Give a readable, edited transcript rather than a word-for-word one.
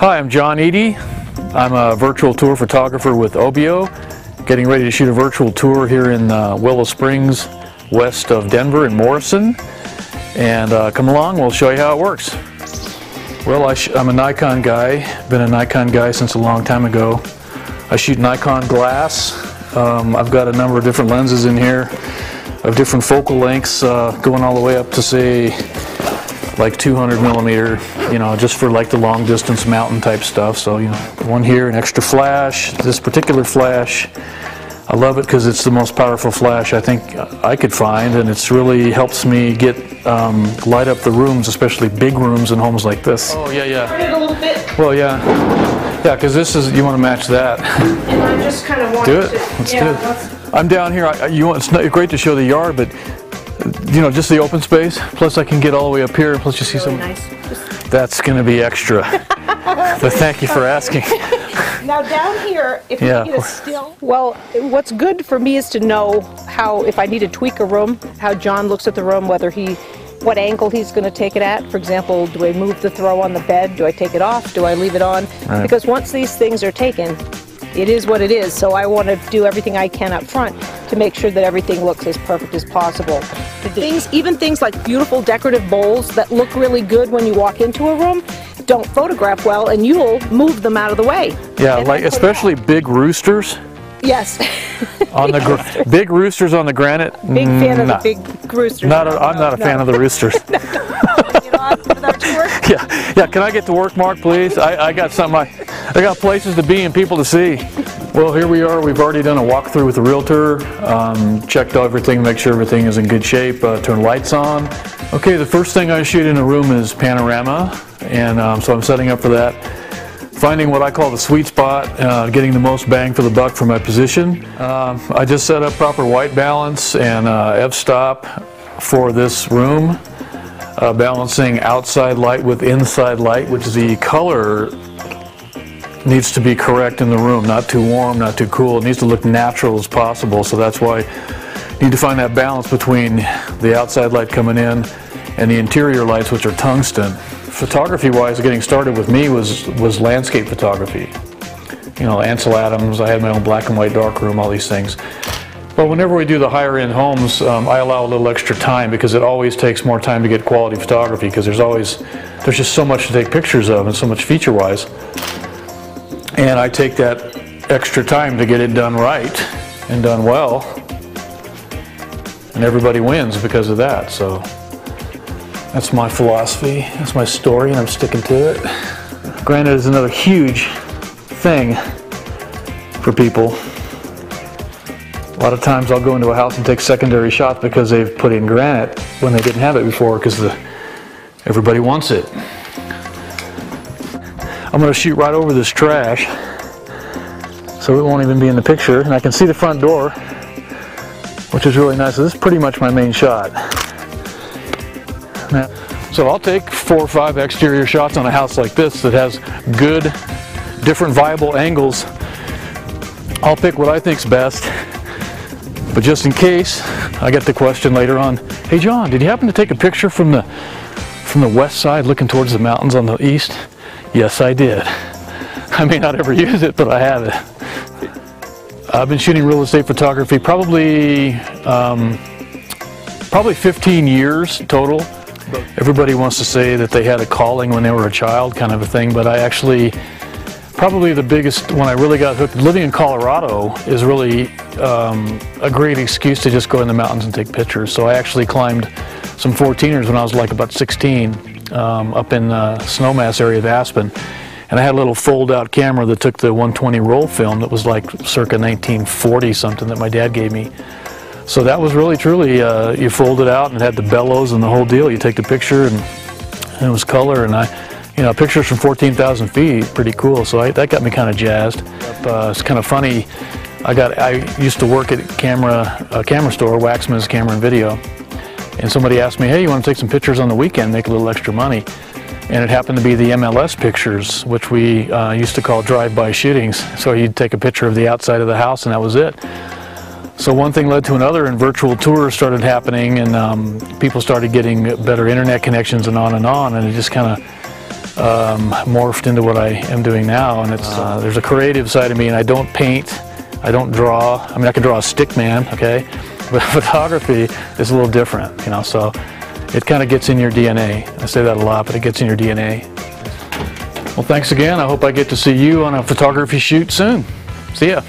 Hi, I'm Jon Eady. I'm a virtual tour photographer with Obio, getting ready to shoot a virtual tour here in Willow Springs, west of Denver in Morrison. And come along, we'll show you how it works. Well, I'm a Nikon guy, been a Nikon guy since a long time ago. I shoot Nikon glass. I've got a number of different lenses in here of different focal lengths, going all the way up to say like 200 millimeter, you know, just for like the long distance mountain type stuff. So, you know, one here, an extra flash. This particular flash, I love it because it's the most powerful flash I think I could find, and it's really helps me get light up the rooms, especially big rooms in homes like this. Oh yeah, yeah. Turn it a little bit. Well, yeah, because this is, you want to match that. And I just kind of want do it. Let's do it. I'm down here. It's not great to show the yard, but you know, just the open space. Plus, I can get all the way up here. Plus, you see really some. Nice. That's going to be extra. But thank you for asking. Now down here, if you get a still. Well, what's good for me is to know how, if I need to tweak a room, how Jon looks at the room, what angle he's going to take it at. For example, do I move the throw on the bed? Do I take it off? Do I leave it on? Right. Because once these things are taken, it is what it is. So I want to do everything I can up front to make sure that everything looks as perfect as possible. Even things like beautiful decorative bowls that look really good when you walk into a room don't photograph well, and you'll move them out of the way. Yeah, like especially big roosters. Yes. On the big roosters on the granite. Big fan of the big roosters. I'm not a fan of the roosters. Yeah. Can I get to work, Mark, please? I got something. I got places to be and people to see. Well, here we are. We've already done a walkthrough with the realtor. Checked everything, make sure everything is in good shape. Turn lights on. Okay, the first thing I shoot in a room is panorama, and so I'm setting up for that. Finding what I call the sweet spot, getting the most bang for the buck for my position. I just set up proper white balance and f-stop for this room, balancing outside light with inside light, which is the color needs to be correct in the room, not too warm, not too cool. It needs to look natural as possible, so that's why you need to find that balance between the outside light coming in and the interior lights, which are tungsten. Photography-wise, getting started with me was landscape photography. You know, Ansel Adams, I had my own black and white darkroom, all these things. But whenever we do the higher-end homes, I allow a little extra time because it always takes more time to get quality photography because there's just so much to take pictures of and so much feature-wise. And I take that extra time to get it done right and done well. And everybody wins because of that, so. That's my philosophy, that's my story, and I'm sticking to it. Granite is another huge thing for people. A lot of times I'll go into a house and take secondary shots because they've put in granite when they didn't have it before because everybody wants it. I'm going to shoot right over this trash so it won't even be in the picture, and I can see the front door, which is really nice. So this is pretty much my main shot. So I'll take 4 or 5 exterior shots on a house like this that has good, different viable angles. I'll pick what I think's best, but just in case I get the question later on, hey Jon, did you happen to take a picture from the west side looking towards the mountains on the east? Yes, I did. I may not ever use it, but I have it. I've been shooting real estate photography probably 15 years total. Everybody wants to say that they had a calling when they were a child, kind of a thing, but I actually, probably the biggest, when I really got hooked, living in Colorado is really a great excuse to just go in the mountains and take pictures. So I actually climbed some 14ers when I was like about 16 up in the Snowmass area of Aspen. And I had a little fold-out camera that took the 120 roll film that was like circa 1940 something that my dad gave me. So that was really truly, you fold it out and it had the bellows and the whole deal. You take the picture and it was color, and pictures from 14,000 feet, pretty cool. So that got me kind of jazzed. It's kind of funny. I used to work at a camera store, Waxman's Camera and Video, and somebody asked me, hey, you want to take some pictures on the weekend, make a little extra money? And it happened to be the MLS pictures, which we used to call drive-by shootings. So you'd take a picture of the outside of the house and that was it. So one thing led to another, and virtual tours started happening, and people started getting better internet connections and on, and it just kind of morphed into what I am doing now, and it's there's a creative side of me, and I don't paint, I don't draw. I mean, I can draw a stick man, okay, but photography is a little different, you know, so it kind of gets in your DNA. I say that a lot, but it gets in your DNA. Well, thanks again. I hope I get to see you on a photography shoot soon. See ya.